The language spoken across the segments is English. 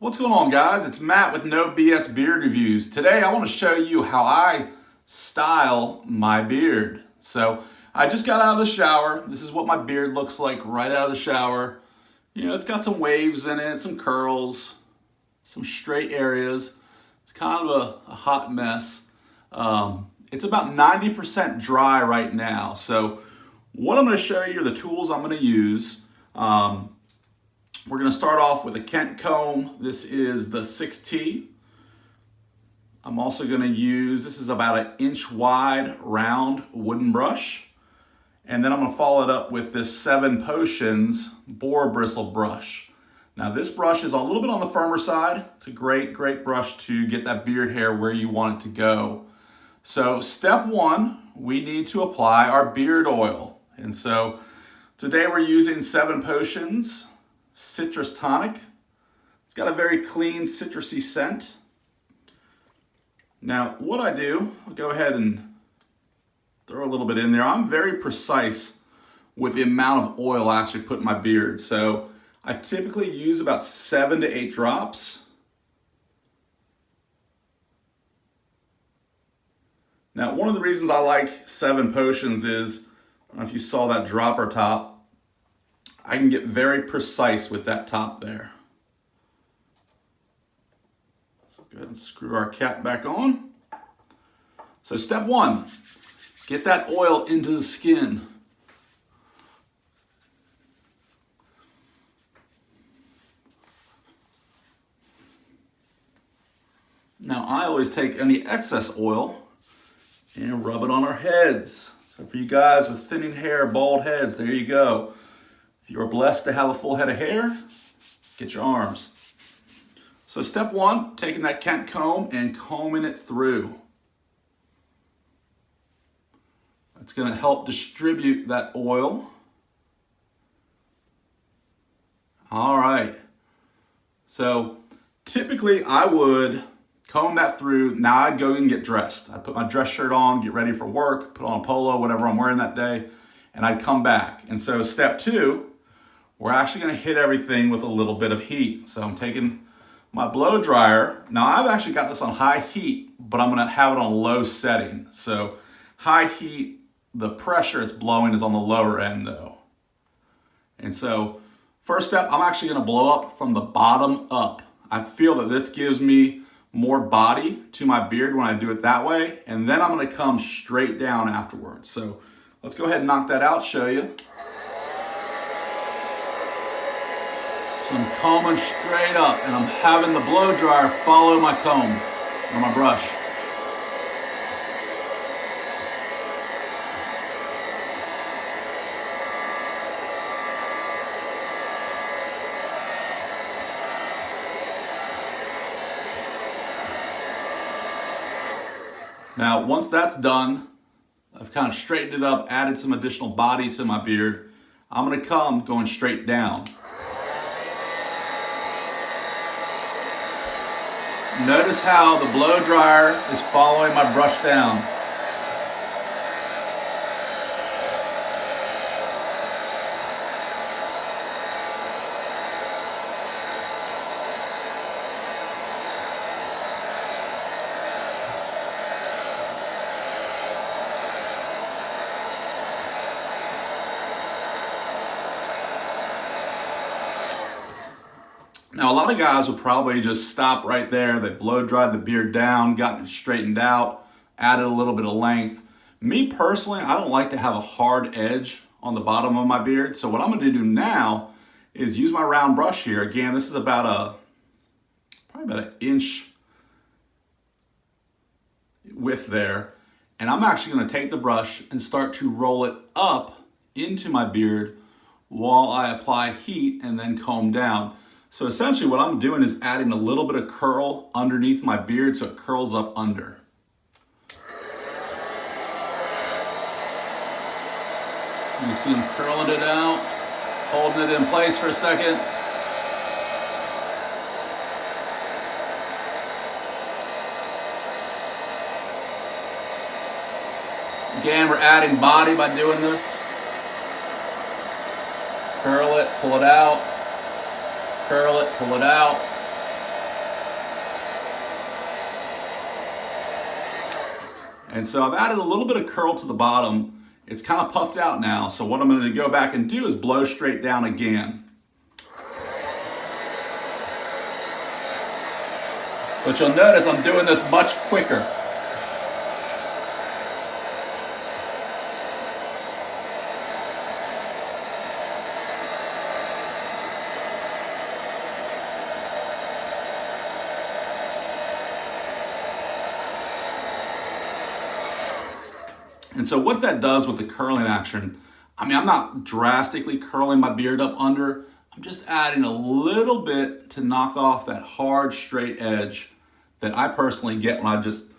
What's going on, guys? It's Matt with No BS Beard Reviews. Today I want to show you how I style my beard. So I just got out of the shower. This is what my beard looks like right out of the shower. You know, it's got some waves in it, some curls, some straight areas. It's kind of a hot mess. It's about 90% dry right now. So what I'm going to show you are the tools I'm going to use. We're going to start off with a Kent comb. This is the 6T. I'm also going to use, this is about an inch wide round wooden brush. And then I'm going to follow it up with this 7 Potions boar bristle brush. Now this brush is a little bit on the firmer side. It's a great brush to get that beard hair where you want it to go. So step 1, we need to apply our beard oil. And so today we're using 7 Potions Citrus Tonic. It's got a very clean citrusy scent. Now what I do, I'll go ahead and throw a little bit in there. I'm very precise with the amount of oil I actually put in my beard. So I typically use about 7 to 8 drops. Now one of the reasons I like 7 Potions is, I don't know if you saw that dropper top, I can get very precise with that top there. So go ahead and screw our cap back on. So step 1, get that oil into the skin. Now I always take any excess oil and rub it on our heads. So for you guys with thinning hair, bald heads, there you go. If you are blessed to have a full head of hair, get your arms. So step 1, taking that Kent comb and combing it through. It's going to help distribute that oil. All right. So typically I would comb that through. Now I'd go and get dressed. I'd put my dress shirt on, get ready for work, put on a polo, whatever I'm wearing that day, and I'd come back. And so step 2, we're actually going to hit everything with a little bit of heat. So I'm taking my blow dryer. Now I've actually got this on high heat, but I'm going to have it on low setting. So high heat, the pressure it's blowing is on the lower end though. And so first step, I'm actually going to blow up from the bottom up. I feel that this gives me more body to my beard when I do it that way. And then I'm going to come straight down afterwards. So let's go ahead and knock that out, show you. So I'm combing straight up and I'm having the blow dryer follow my comb or my brush. Now once that's done, I've kind of straightened it up, added some additional body to my beard. I'm going to come going straight down. Notice how the blow dryer is following my brush down. Now, a lot of guys would probably just stop right there. They blow dried the beard down, gotten it straightened out, added a little bit of length. Me personally, I don't like to have a hard edge on the bottom of my beard. So what I'm going to do now is use my round brush here. Again, this is probably about an inch width there. And I'm actually going to take the brush and start to roll it up into my beard while I apply heat and then comb down. So essentially what I'm doing is adding a little bit of curl underneath my beard so it curls up under. You see I'm curling it out, holding it in place for a second. Again, we're adding body by doing this. Curl it, pull it out. Curl it, pull it out. And so I've added a little bit of curl to the bottom. It's kind of puffed out now. So what I'm going to go back and do is blow straight down again. But you'll notice I'm doing this much quicker. And so what that does with the curling action, I mean, I'm not drastically curling my beard up under. I'm just adding a little bit to knock off that hard, straight edge that I personally get when I just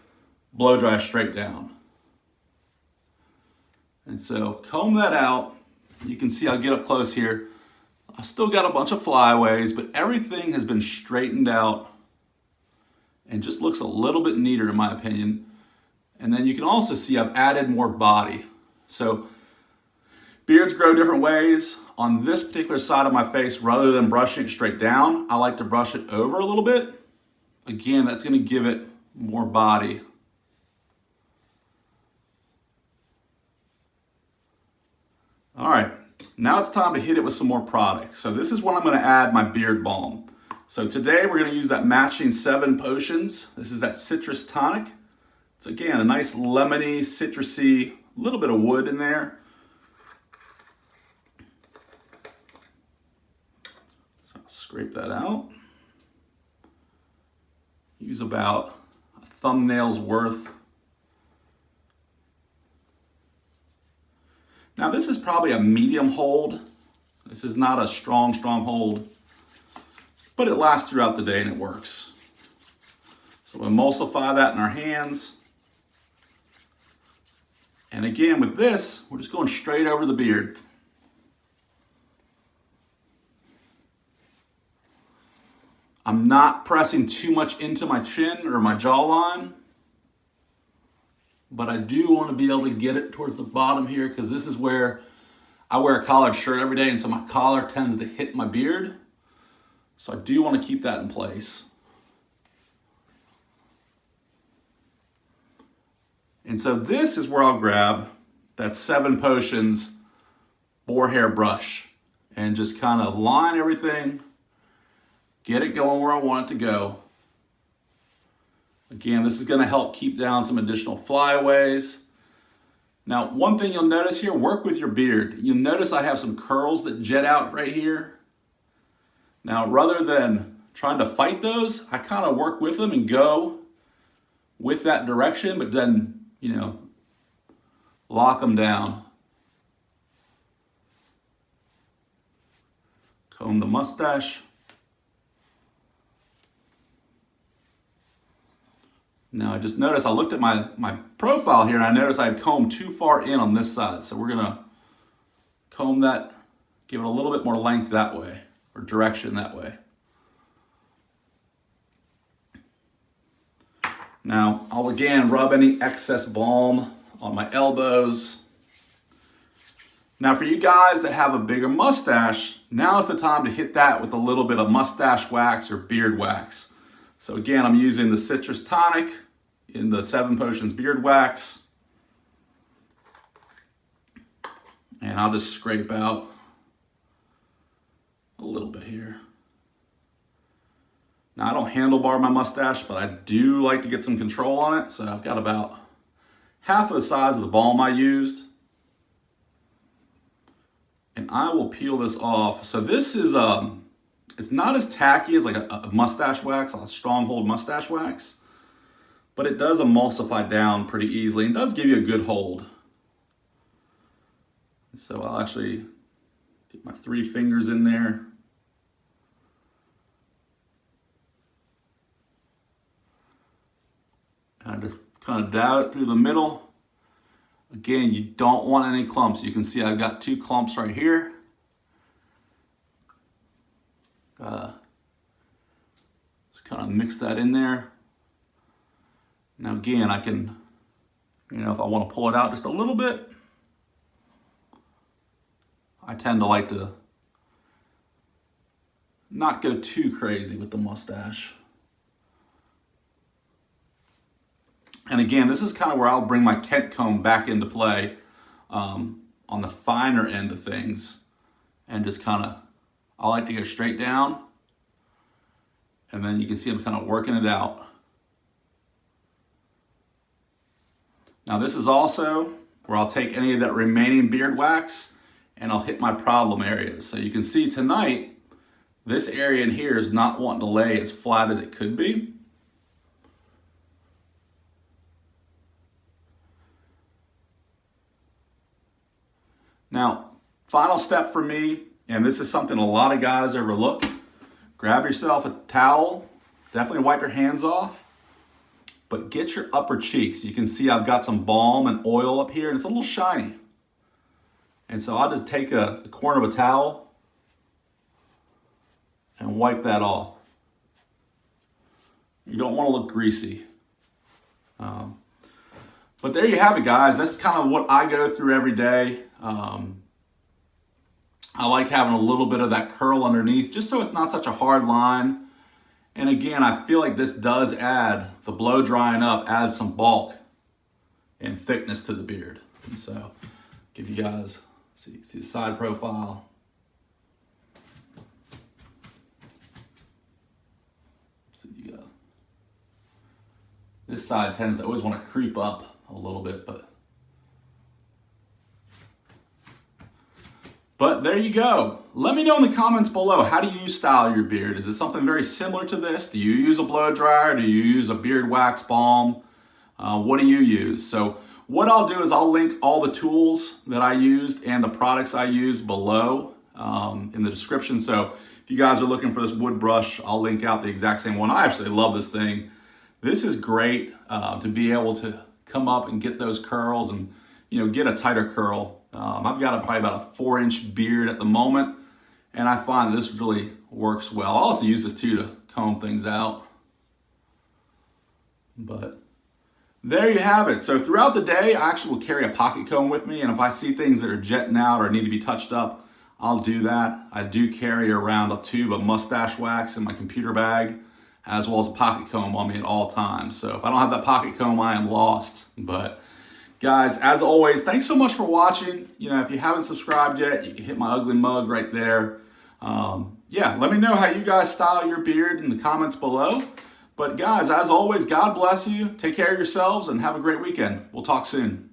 blow dry straight down. And so comb that out. You can see I'll get up close here. I've still got a bunch of flyaways, but everything has been straightened out and just looks a little bit neater in my opinion. And then you can also see I've added more body. So beards grow different ways. On this particular side of my face, rather than brushing it straight down, I like to brush it over a little bit. Again, that's going to give it more body. All right, now it's time to hit it with some more product. So this is when I'm going to add my beard balm. So today we're going to use that matching 7 Potions. This is that citrus tonic. It's again a nice lemony, citrusy, little bit of wood in there. So I'll scrape that out. Use about a thumbnail's worth. Now this is probably a medium hold. This is not a strong hold, but it lasts throughout the day and it works. So we'll emulsify that in our hands. And again, with this, we're just going straight over the beard. I'm not pressing too much into my chin or my jawline, but I do want to be able to get it towards the bottom here because this is where I wear a collared shirt every day, and so my collar tends to hit my beard. So I do want to keep that in place. And so this is where I'll grab that 7 Potions boar hair brush and just kind of line everything, get it going where I want it to go. Again, this is going to help keep down some additional flyaways. Now, one thing you'll notice here, work with your beard. You'll notice I have some curls that jet out right here. Now, rather than trying to fight those, I kind of work with them and go with that direction, but then lock them down. Comb the mustache. Now I just noticed, I looked at my profile here and I noticed I had combed too far in on this side. So we're gonna comb that, give it a little bit more length that way, or direction that way. Now, I'll again rub any excess balm on my elbows. Now for you guys that have a bigger mustache, now is the time to hit that with a little bit of mustache wax or beard wax. So again, I'm using the citrus tonic in the 7 Potions beard wax. And I'll just scrape out a little bit here. Now I don't handlebar my mustache, but I do like to get some control on it. So I've got about half of the size of the balm I used. And I will peel this off. So this is, it's not as tacky as like a mustache wax, a stronghold mustache wax, but it does emulsify down pretty easily and does give you a good hold. So I'll actually get my 3 fingers in there. And I just kind of dab it through the middle. Again, you don't want any clumps. You can see I've got 2 clumps right here. Just kind of mix that in there. Now again, I can, if I want to pull it out just a little bit, I tend to like to not go too crazy with the mustache. And again, this is kind of where I'll bring my Kent comb back into play on the finer end of things. And just kind of, I like to go straight down. And then you can see I'm kind of working it out. Now this is also where I'll take any of that remaining beard wax and I'll hit my problem areas. So you can see tonight, this area in here is not wanting to lay as flat as it could be. Now, final step for me, and this is something a lot of guys overlook, grab yourself a towel, definitely wipe your hands off, but get your upper cheeks. You can see I've got some balm and oil up here and it's a little shiny. And so I'll just take a corner of a towel and wipe that off. You don't want to look greasy. But there you have it, guys. That's kind of what I go through every day. I like having a little bit of that curl underneath just so it's not such a hard line. And again, I feel like this does add, the blow drying up adds some bulk and thickness to the beard. And so give you guys, see the side profile. So you go. This side tends to always want to creep up a little bit, but there you go. Let me know in the comments below, how do you style your beard? Is it something very similar to this? Do you use a blow dryer? Do you use a beard wax balm? What do you use? So what I'll do is I'll link all the tools that I used and the products I use below in the description. So if you guys are looking for this wood brush, I'll link out the exact same one. I actually love this thing. This is great to be able to come up and get those curls and get a tighter curl. I've got probably about a 4-inch beard at the moment, and I find this really works well. I'll also use this too to comb things out. But there you have it. So throughout the day, I actually will carry a pocket comb with me, and if I see things that are jetting out or need to be touched up, I'll do that. I do carry around a tube of Mustache Wax in my computer bag, as well as a pocket comb on me at all times. So if I don't have that pocket comb, I am lost. But guys, as always, thanks so much for watching. If you haven't subscribed yet, you can hit my ugly mug right there. Yeah, let me know how you guys style your beard in the comments below. But guys, as always, God bless you. Take care of yourselves and have a great weekend. We'll talk soon.